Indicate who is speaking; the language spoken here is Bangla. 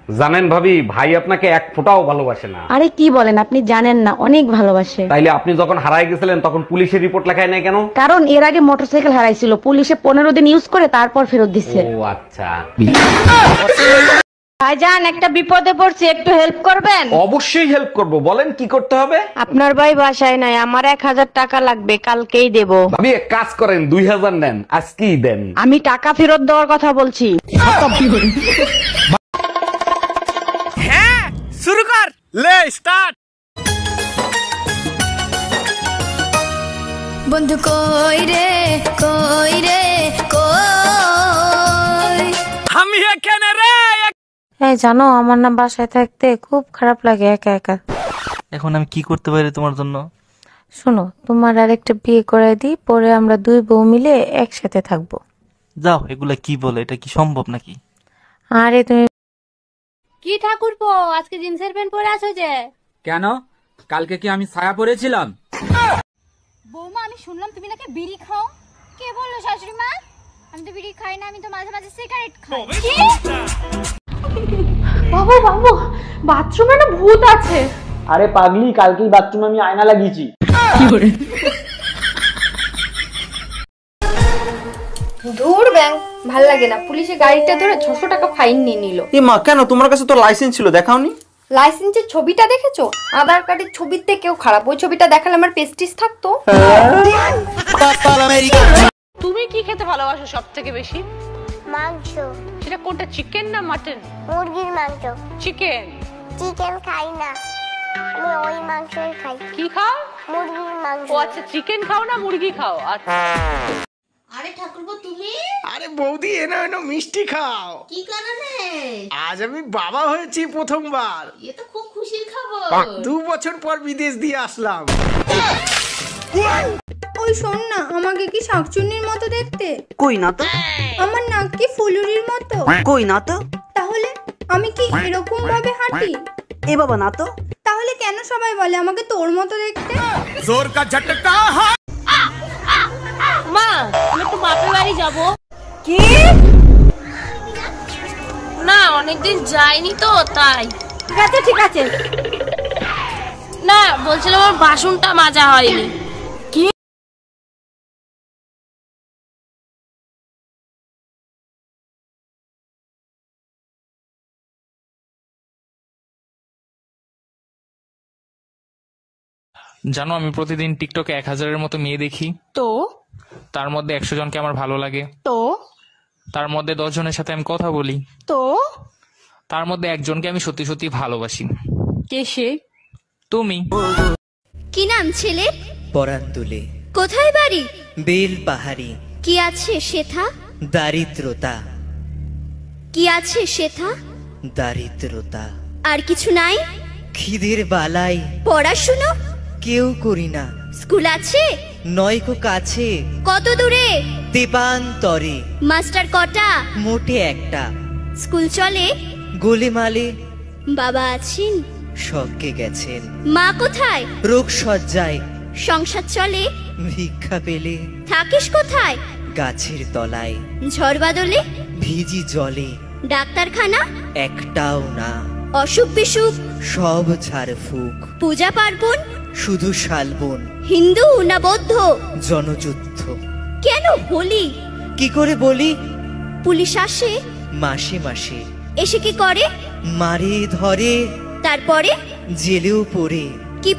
Speaker 1: জানেন ভাবি, ভাই আপনাকে এক ফোঁটাও ভালোবাসে না।
Speaker 2: আরে কি বলেন, আপনি জানেন না, অনেক ভালোবাসে।
Speaker 1: তাইলে আপনি যখন হারায় গেছিলেন তখন পুলিশের রিপোর্ট লেখায় নাই কেন?
Speaker 2: কারণ এর আগে মোটরসাইকেল হারাইছিল, পুলিশে 15 দিন ইউজ করে তারপর ফেরত দিচ্ছে।
Speaker 1: ও আচ্ছা।
Speaker 2: ভাইজান, একটা বিপদে পড়ছি, একটু হেল্প করবেন?
Speaker 1: অবশ্যই হেল্প করব, বলেন কি করতে হবে।
Speaker 2: আপনার ভাই বাসায় নাই, আমার 1000 টাকা লাগবে, কালকেই দেব।
Speaker 1: ভাবি এক কাজ করেন, 2000 নেন, আজকেই দেন।
Speaker 2: আমি টাকা ফেরত দেওয়ার কথা বলছি।
Speaker 3: হ্যাঁ শুরু কর, লে স্টার্ট।
Speaker 4: বন্ধু কই রে কই রে কই,
Speaker 3: আমি এখানে রে।
Speaker 5: এই জানো, আমার না বাসায় থাকতে খুব খারাপ লাগে একা একা।
Speaker 6: এখন আমি কি করতে পারি তোমার জন্য?
Speaker 5: শোনো, তোমার আরেকটা বিয়ে করে দিই, পরে আমরা দুই বউ মিলে একসাথে থাকবো।
Speaker 6: যাও, এগুলা কি বলে? এটা কি সম্ভব নাকি?
Speaker 5: আরে তুমি
Speaker 7: কি ঠাকুরপো, আজকে জিন্সের প্যান্ট পরে আছো যে?
Speaker 3: কেন, কালকে কি আমি ছায়া পরেছিলাম?
Speaker 7: বৌমা, আমি শুনলাম তুমি নাকি বিড়ি খাও। কে বললো শাশুড়ি মা? আমি তো বিড়ি খাই না, আমি তো মাঝে মাঝে সিগারেট খাই।
Speaker 8: বাবু বাবু, বাথরুমে না ভূত আছে।
Speaker 9: আরে পাগলি, কালকেই বাথরুমে আমি আয়না লাগিয়েছি।
Speaker 10: ধুর ব্যাং, ভাল লাগে না। পুলিশে গাড়িটা ধরে 600 টাকা ফাইন নিয়ে নিল।
Speaker 9: এ মা, কেন? তোমার কাছে তো লাইসেন্স ছিল, দেখাওনি?
Speaker 10: লাইসেন্সের ছবিটা দেখেছো? আধার কার্ডের ছবির থেকেও খারাপ। ওই ছবিটা দেখালে আমার পেস্টিস থাকতো।
Speaker 8: তুমি কি খেতে ভালোবাসো সব থেকে বেশি?
Speaker 7: মাংস।
Speaker 8: সেটা কোনটা, চিকেন না মাটন?
Speaker 7: মুরগির মাংস।
Speaker 8: চিকেন।
Speaker 7: চিকেন খাই না, আমি ওই মাংসই খাই।
Speaker 8: কি খাও?
Speaker 7: মুরগির মাংস।
Speaker 8: ও আচ্ছা, চিকেন খাও না মুরগি খাও? আচ্ছা।
Speaker 7: আরে ঠাকুরপো তুমি?
Speaker 3: আরে বৌদি, এনো এনো মিষ্টি খাও।
Speaker 7: কি কারণে?
Speaker 3: আজ আমি বাবা হয়েছি প্রথমবার।
Speaker 7: এ তো খুব খুশির খবর।
Speaker 3: 2 বছর পর বিদেশ দিয়ে আসলাম।
Speaker 10: ওই শোন না, আমাকে কি শাকচুন্নির মতো দেখতে?
Speaker 9: কই না তো।
Speaker 10: আমার নাক কি ফুলুরির মতো?
Speaker 9: কই না তো।
Speaker 10: তাহলে আমি কি এরকম ভাবে হাঁটি?
Speaker 9: এ বাবা, না তো।
Speaker 10: তাহলে কেন সবাই বলে আমাকে তোর মতো দেখতে?
Speaker 3: জোর কা ঝটকা।
Speaker 8: মা, আমি একটু বাপের বাড়ি যাব।
Speaker 5: কি
Speaker 8: না, অনেকদিন যাইনি তো তাই।
Speaker 5: ঠিক আছে ঠিক আছে।
Speaker 8: না, বলছিলাম আমার বাসনটা মাজা হয়নি।
Speaker 11: জানো, আমি প্রতিদিন টিকটকে 1000-এর মতো মেয়ে দেখি।
Speaker 8: তো
Speaker 11: তার মধ্যে 100 জনকে আমার ভালো লাগে।
Speaker 8: তো
Speaker 11: তার মধ্যে 10 জনের সাথে আমি কথা বলি।
Speaker 8: তো
Speaker 11: তার মধ্যে একজনকে আমি সত্যি সত্যি ভালোবাসি।
Speaker 8: কে সে?
Speaker 11: তুমি।
Speaker 4: কি নাম ছেলে?
Speaker 9: পরান তুলে।
Speaker 4: কোথায় বাড়ি?
Speaker 9: বেল পাহাড়ি।
Speaker 4: কি আছে সেথা?
Speaker 9: দারিদ্রতা।
Speaker 4: কি আছে সেথা?
Speaker 9: দারিদ্রতা।
Speaker 4: আর কিছু নাই?
Speaker 9: খিদের বালাই
Speaker 4: পড়াশুনো?
Speaker 9: কেউ করি না।
Speaker 4: স্কুল আছে?
Speaker 9: নয়কো কাছে,
Speaker 4: কত দূরে?
Speaker 9: দেবান্তরে।
Speaker 4: মাস্টার কটা?
Speaker 9: মোটে একটা।
Speaker 4: স্কুল চলে?
Speaker 9: গোলেমালে।
Speaker 4: বাবা আছেন?
Speaker 9: স্বর্গে গেছেন।
Speaker 4: মা কোথায়?
Speaker 9: রোগ সজ্জায়।
Speaker 4: সংসার চলে?
Speaker 9: ভিক্ষা পেলে।
Speaker 4: থাকিস কোথায়?
Speaker 9: গাছের তলায়।
Speaker 4: ঝড় বাদলে?
Speaker 9: ভিজি জলে।
Speaker 4: ডাক্তারখানা?
Speaker 9: একটাও না।
Speaker 4: অসুখ বিসুখ?
Speaker 9: সব ঝাড়ফুঁক।
Speaker 4: পূজা পার্বণ?
Speaker 9: শুধু শালবন।
Speaker 4: হিন্দু না বৌদ্ধ?
Speaker 9: জনযুদ্ধ।
Speaker 4: কেন হোলি?
Speaker 9: কি করে বলি?
Speaker 4: পুলিশ আসে?
Speaker 9: মাসে মাসে।
Speaker 4: এসে কি করে?
Speaker 9: মারে ধরে,
Speaker 4: তারপরে?
Speaker 9: জেলেও পড়ে।
Speaker 4: কি